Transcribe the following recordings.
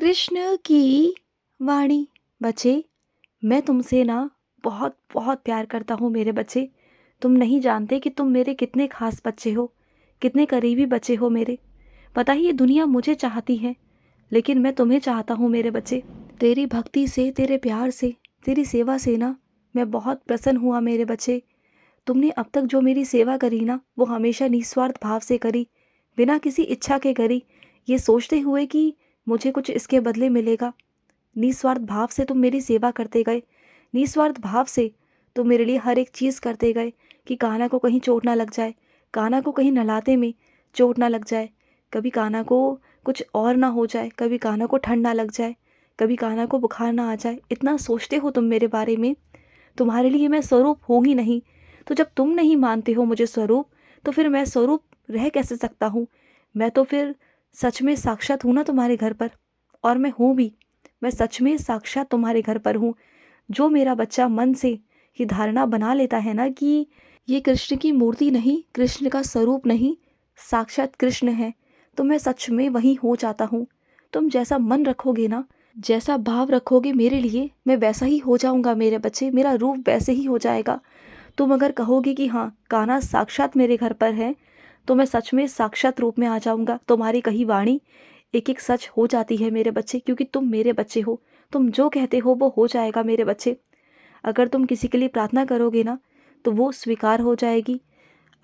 कृष्ण की वाणी। बच्चे, मैं तुमसे ना बहुत बहुत प्यार करता हूँ मेरे बच्चे। तुम नहीं जानते कि तुम मेरे कितने खास बच्चे हो, कितने करीबी बच्चे हो मेरे। पता ही ये दुनिया मुझे चाहती है, लेकिन मैं तुम्हें चाहता हूँ मेरे बच्चे। तेरी भक्ति से, तेरे प्यार से, तेरी सेवा से ना मैं बहुत प्रसन्न हुआ मेरे बच्चे। तुमने अब तक जो मेरी सेवा करी ना, वो हमेशा निस्वार्थ भाव से करी, बिना किसी इच्छा के करी, ये सोचते हुए कि मुझे कुछ इसके बदले मिलेगा। निस्वार्थ भाव से तुम मेरी सेवा करते गए, निस्वार्थ भाव से तुम मेरे लिए हर एक चीज़ करते गए कि कान्हा को कहीं चोट ना लग जाए, कान्हा को कहीं नहलाते में चोट ना लग जाए, कभी कान्हा को कुछ और ना हो जाए, कभी कान्हा को ठंड ना लग जाए, कभी कान्हा को बुखार ना आ जाए। इतना सोचते हो तुम मेरे बारे में। तुम्हारे लिए मैं स्वरूप हूँ ही नहीं, तो जब तुम नहीं मानते हो मुझे स्वरूप, तो फिर मैं स्वरूप रह कैसे सकता हूँ। मैं तो फिर सच में साक्षात हूँ ना तुम्हारे घर पर, और मैं हूँ भी। मैं सच में साक्षात तुम्हारे घर पर हूँ। जो मेरा बच्चा मन से ये धारणा बना लेता है ना कि ये कृष्ण की मूर्ति नहीं, कृष्ण का स्वरूप नहीं, साक्षात कृष्ण है, तो मैं सच में वही हो जाता हूँ। तुम जैसा मन रखोगे ना, जैसा भाव रखोगे मेरे लिए, मैं वैसा ही हो जाऊंगा मेरे बच्चे। मेरा रूप वैसे ही हो जाएगा। तुम अगर कहोगे कि हाँ, कान्हा साक्षात मेरे घर पर है, तो मैं सच में साक्षात रूप में आ जाऊंगा। तुम्हारी कही वाणी एक एक सच हो जाती है मेरे बच्चे, क्योंकि तुम मेरे बच्चे हो। तुम जो कहते हो वो हो जाएगा मेरे बच्चे। अगर तुम किसी के लिए प्रार्थना करोगे ना, तो वो स्वीकार हो जाएगी।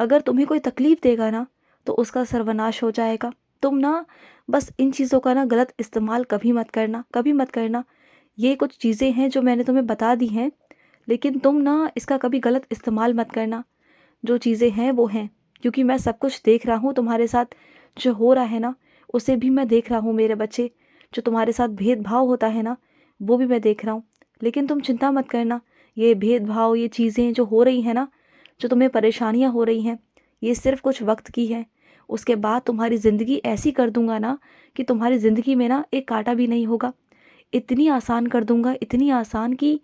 अगर तुम्हें कोई तकलीफ देगा ना, तो उसका सर्वनाश हो जाएगा। तुम ना बस इन चीज़ों का ना गलत इस्तेमाल कभी मत करना, कभी मत करना। ये कुछ चीज़ें हैं जो मैंने तुम्हें बता दी हैं, लेकिन तुम ना इसका कभी गलत इस्तेमाल मत करना। जो चीज़ें हैं वो हैं, क्योंकि मैं सब कुछ देख रहा हूँ तुम्हारे साथ। जो हो रहा है ना, उसे भी मैं देख रहा हूँ मेरे बच्चे। जो तुम्हारे साथ भेदभाव होता है ना, वो भी मैं देख रहा हूँ। लेकिन तुम चिंता मत करना। ये भेदभाव, ये चीज़ें जो हो रही हैं ना, जो तुम्हें परेशानियाँ हो रही हैं, ये सिर्फ कुछ वक्त की है। उसके बाद तुम्हारी ज़िंदगी ऐसी कर दूंगा ना कि तुम्हारी ज़िंदगी में ना एक कांटा भी नहीं होगा। इतनी आसान कर दूंगा, इतनी आसान कि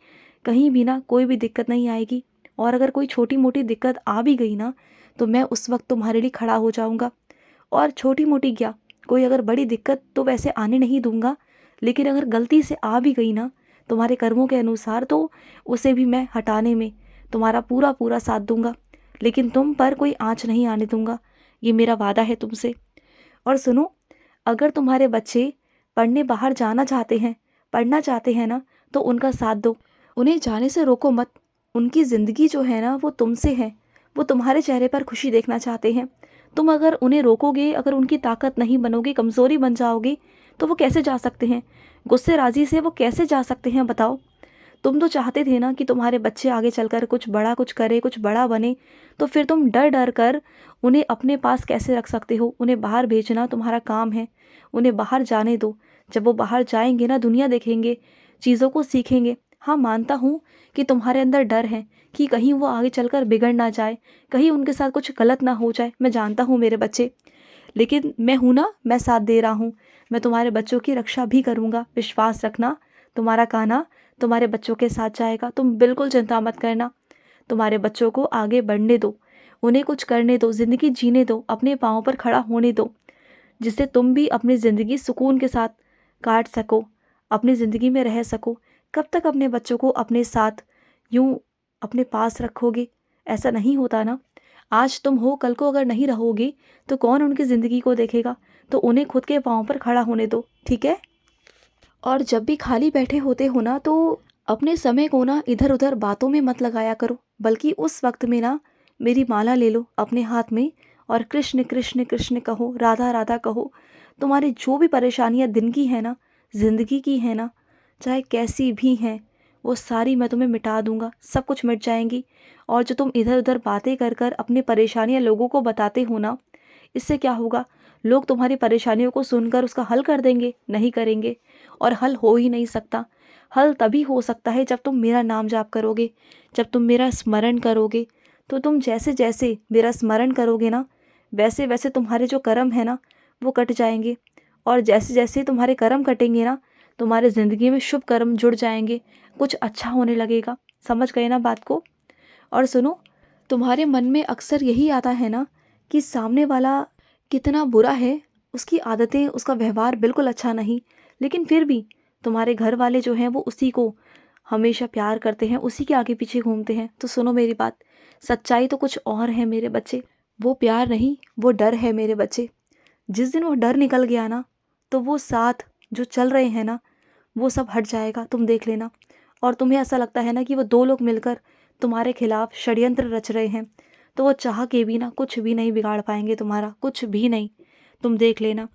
कहीं भी ना कोई भी दिक्कत नहीं आएगी। और अगर कोई छोटी मोटी दिक्कत आ भी गई ना, तो मैं उस वक्त तुम्हारे लिए खड़ा हो जाऊंगा। और छोटी मोटी क्या, कोई अगर बड़ी दिक्कत तो वैसे आने नहीं दूंगा, लेकिन अगर गलती से आ भी गई ना तुम्हारे कर्मों के अनुसार, तो उसे भी मैं हटाने में तुम्हारा पूरा पूरा साथ दूंगा। लेकिन तुम पर कोई आँच नहीं आने दूंगा, ये मेरा वादा है तुमसे। और सुनो, अगर तुम्हारे बच्चे पढ़ने बाहर जाना चाहते हैं, पढ़ना चाहते हैं ना, तो उनका साथ दो। उन्हें जाने से रोको मत। उनकी ज़िंदगी जो है ना वो तुमसे है। वो तुम्हारे चेहरे पर खुशी देखना चाहते हैं। तुम अगर उन्हें रोकोगे, अगर उनकी ताकत नहीं बनोगे, कमज़ोरी बन जाओगे, तो वो कैसे जा सकते हैं? गुस्से राज़ी से वो कैसे जा सकते हैं बताओ? तुम तो चाहते थे ना कि तुम्हारे बच्चे आगे चलकर कुछ बड़ा कुछ करे, कुछ बड़ा बने। तो फिर तुम डर डर कर उन्हें अपने पास कैसे रख सकते हो? उन्हें बाहर भेजना तुम्हारा काम है। उन्हें बाहर जाने दो। जब वो बाहर जाएंगे ना, दुनिया देखेंगे, चीज़ों को सीखेंगे। हाँ, मानता हूँ कि तुम्हारे अंदर डर है कि कहीं वो आगे चलकर बिगड़ ना जाए, कहीं उनके साथ कुछ गलत ना हो जाए। मैं जानता हूँ मेरे बच्चे, लेकिन मैं हूँ ना, मैं साथ दे रहा हूँ। मैं तुम्हारे बच्चों की रक्षा भी करूँगा, विश्वास रखना। तुम्हारा कान्हा तुम्हारे बच्चों के साथ जाएगा, तुम बिल्कुल चिंता मत करना। तुम्हारे बच्चों को आगे बढ़ने दो, उन्हें कुछ करने दो, ज़िंदगी जीने दो, अपने पाँव पर खड़ा होने दो, जिससे तुम भी अपनी ज़िंदगी सुकून के साथ काट सको, अपनी ज़िंदगी में रह सको। कब तक अपने बच्चों को अपने साथ यूं अपने पास रखोगे? ऐसा नहीं होता ना। आज तुम हो, कल को अगर नहीं रहोगे, तो कौन उनकी ज़िंदगी को देखेगा? तो उन्हें खुद के पाँव पर खड़ा होने दो, ठीक है? और जब भी खाली बैठे होते हो ना, तो अपने समय को ना इधर उधर बातों में मत लगाया करो, बल्कि उस वक्त में ना मेरी माला ले लो अपने हाथ में, और कृष्ण कृष्ण कृष्ण कहो, राधा राधा कहो। तुम्हारी जो भी परेशानियां दिन की है ना, ज़िंदगी की है ना, चाहे कैसी भी हैं, वो सारी मैं तुम्हें मिटा दूंगा, सब कुछ मिट जाएंगी। और जो तुम इधर उधर बातें कर कर अपनी परेशानियां लोगों को बताते हो ना, इससे क्या होगा? लोग तुम्हारी परेशानियों को सुनकर उसका हल कर देंगे? नहीं करेंगे। और हल हो ही नहीं सकता। हल तभी हो सकता है जब तुम मेरा नाम जाप करोगे, जब तुम मेरा स्मरण करोगे। तो तुम जैसे जैसे मेरा स्मरण करोगे ना, वैसे वैसे तुम्हारे जो कर्म है ना, वो कट जाएंगे। और जैसे जैसे तुम्हारे कर्म कटेंगे ना, तुम्हारे ज़िंदगी में शुभ कर्म जुड़ जाएंगे, कुछ अच्छा होने लगेगा। समझ गए ना बात को? और सुनो, तुम्हारे मन में अक्सर यही आता है ना कि सामने वाला कितना बुरा है, उसकी आदतें, उसका व्यवहार बिल्कुल अच्छा नहीं, लेकिन फिर भी तुम्हारे घर वाले जो हैं वो उसी को हमेशा प्यार करते हैं, उसी के आगे पीछे घूमते हैं। तो सुनो मेरी बात, सच्चाई तो कुछ और है मेरे बच्चे। वो प्यार नहीं, वो डर है मेरे बच्चे। जिस दिन वो डर निकल गया ना, तो वो साथ जो चल रहे हैं ना, वो सब हट जाएगा, तुम देख लेना। और तुम्हें ऐसा लगता है ना कि वो दो लोग मिलकर तुम्हारे खिलाफ षड्यंत्र रच रहे हैं, तो वो चाह के भी ना कुछ भी नहीं बिगाड़ पाएंगे तुम्हारा, कुछ भी नहीं, तुम देख लेना।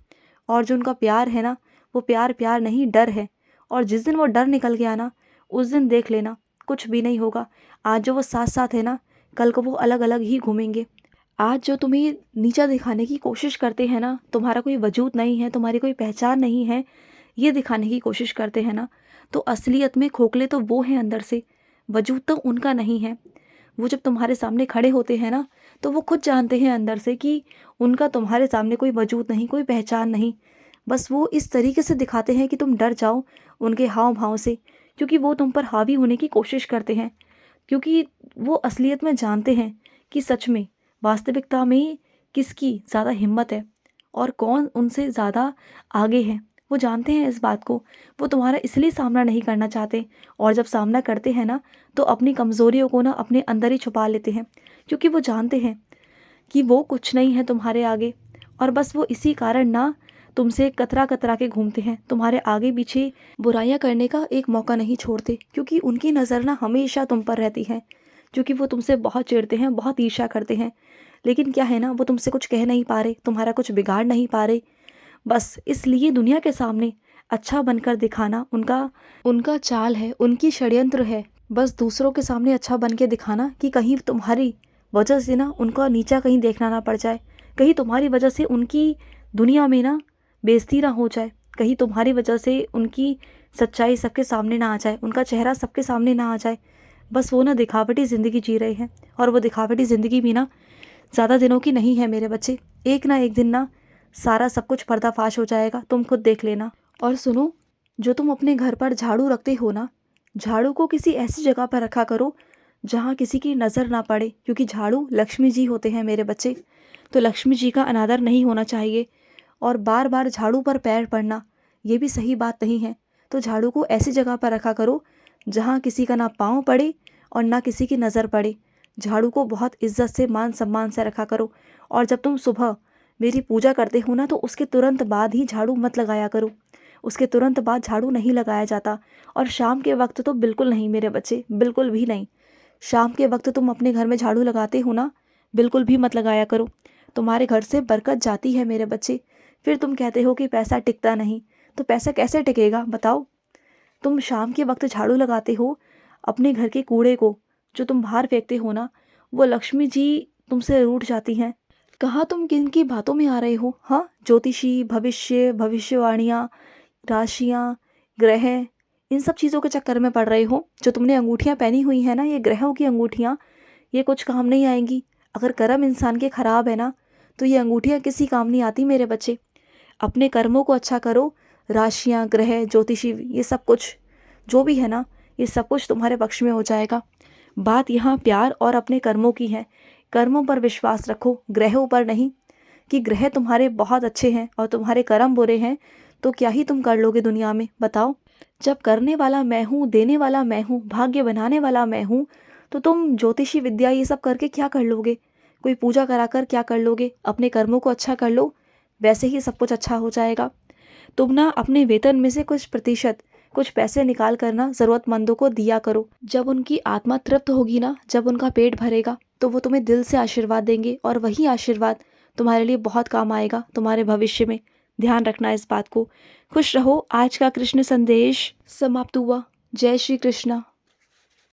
और जो उनका प्यार है ना, वो प्यार प्यार नहीं, डर है। और जिस दिन वो डर निकल गया ना, उस दिन देख लेना कुछ भी नहीं होगा। आज जो वो साथ साथ है ना, कल को वो अलग अलग ही घूमेंगे। आज जो तुम्हें नीचा दिखाने की कोशिश करते हैं ना, तुम्हारा कोई वजूद नहीं है, तुम्हारी कोई पहचान नहीं है, ये दिखाने की कोशिश करते हैं ना, तो असलियत में खोखले तो वो हैं अंदर से, वजूद तो उनका नहीं है। वो जब तुम्हारे सामने खड़े होते हैं ना, तो वो खुद जानते हैं अंदर से कि उनका तुम्हारे सामने कोई वजूद नहीं, कोई पहचान नहीं। बस वो इस तरीके से दिखाते हैं कि तुम डर जाओ उनके हाव भाव से, क्योंकि वो तुम पर हावी होने की कोशिश करते हैं। क्योंकि वो असलियत में जानते हैं कि सच में वास्तविकता में किसकी ज़्यादा हिम्मत है और कौन उनसे ज़्यादा आगे है। वो जानते हैं इस बात को। वो तुम्हारा इसलिए सामना नहीं करना चाहते, और जब सामना करते हैं ना, तो अपनी कमज़ोरियों को ना अपने अंदर ही छुपा लेते हैं, क्योंकि वो जानते हैं कि वो कुछ नहीं है तुम्हारे आगे। और बस वो इसी कारण ना तुमसे कतरा कतरा के घूमते हैं, तुम्हारे आगे पीछे बुराइयां करने का एक मौका नहीं छोड़ते, क्योंकि उनकी नज़र ना हमेशा तुम पर रहती है। क्योंकि वो तुमसे बहुत चिढ़ते हैं, बहुत ईर्ष्या करते हैं। लेकिन क्या है ना, वो तुमसे कुछ कह नहीं पा रहे, तुम्हारा कुछ बिगाड़ नहीं पा रहे। बस इसलिए दुनिया के सामने अच्छा बनकर दिखाना उनका उनका चाल है, उनकी षड्यंत्र है। बस दूसरों के सामने अच्छा बन के दिखाना कि कहीं तुम्हारी वजह से ना उनका नीचा कहीं देखना ना पड़ जाए, कहीं तुम्हारी वजह से उनकी दुनिया में ना बेइज्जती ना हो जाए, कहीं तुम्हारी वजह से उनकी सच्चाई सबके सामने ना आ जाए, उनका चेहरा सबके सामने ना आ जाए। बस वो ना दिखावटी ज़िंदगी जी रहे हैं, और वो दिखावटी ज़िंदगी भी ना ज़्यादा दिनों की नहीं है मेरे बच्चे। एक ना एक दिन ना सारा सब कुछ पर्दाफाश हो जाएगा, तुम खुद देख लेना। और सुनो, जो तुम अपने घर पर झाड़ू रखते हो ना, झाड़ू को किसी ऐसी जगह पर रखा करो जहाँ किसी की नज़र ना पड़े, क्योंकि झाड़ू लक्ष्मी जी होते हैं मेरे बच्चे। तो लक्ष्मी जी का अनादर नहीं होना चाहिए। और बार बार झाड़ू पर पैर पड़ना ये भी सही बात नहीं है। तो झाड़ू को ऐसी जगह पर रखा करो जहाँ किसी का ना पाँव पड़े और ना किसी की नज़र पड़े। झाड़ू को बहुत इज्जत से, मान सम्मान से रखा करो। और जब तुम सुबह मेरी पूजा करते हो ना, तो उसके तुरंत बाद ही झाड़ू मत लगाया करो। उसके तुरंत बाद झाड़ू नहीं लगाया जाता। और शाम के वक्त तो बिल्कुल नहीं मेरे बच्चे, बिल्कुल भी नहीं। शाम के वक्त तुम अपने घर में झाड़ू लगाते हो ना, बिल्कुल भी मत लगाया करो। तुम्हारे घर से बरकत जाती है मेरे बच्चे। फिर तुम कहते हो कि पैसा टिकता नहीं, तो पैसा कैसे टिकेगा बताओ। तुम शाम के वक्त झाड़ू लगाते हो, अपने घर के कूड़े को जो तुम बाहर फेंकते हो ना, वो लक्ष्मी जी तुमसे रूठ जाती हैं। कहाँ तुम किन की बातों में आ रहे हो? हाँ, ज्योतिषी, भविष्य, भविष्यवाणियाँ, राशियाँ, ग्रह, इन सब चीज़ों के चक्कर में पड़ रहे हो। जो तुमने अंगूठियाँ पहनी हुई हैं ना, ये ग्रहों की अंगूठियाँ, ये कुछ काम नहीं आएंगी। अगर कर्म इंसान के ख़राब है ना, तो ये अंगूठियाँ किसी काम नहीं आती मेरे बच्चे। अपने कर्मों को अच्छा करो। राशियाँ, ग्रह, ज्योतिषी, ये सब कुछ जो भी है ना, ये सब कुछ तुम्हारे पक्ष में हो जाएगा। बात यहाँ प्यार और अपने कर्मों की है। कर्मों पर विश्वास रखो, ग्रहों पर नहीं। कि ग्रह तुम्हारे बहुत अच्छे हैं और तुम्हारे कर्म बुरे हैं, तो क्या ही तुम कर लोगे दुनिया में बताओ। जब करने वाला मैं हूँ, देने वाला मैं हूँ, भाग्य बनाने वाला मैं हूँ, तो तुम ज्योतिषी विद्या ये सब करके क्या कर लोगे? कोई पूजा कराकर क्या कर लोगे? अपने कर्मों को अच्छा कर लो, वैसे ही सब कुछ अच्छा हो जाएगा। तुम ना अपने वेतन में से कुछ प्रतिशत, कुछ पैसे निकाल कर ना ज़रूरतमंदों को दिया करो। जब उनकी आत्मा तृप्त होगी ना, जब उनका पेट भरेगा, तो वो तुम्हें दिल से आशीर्वाद देंगे, और वही आशीर्वाद तुम्हारे लिए बहुत काम आएगा तुम्हारे भविष्य में। ध्यान रखना इस बात को। खुश रहो। आज का कृष्ण संदेश समाप्त हुआ। जय श्री कृष्णा।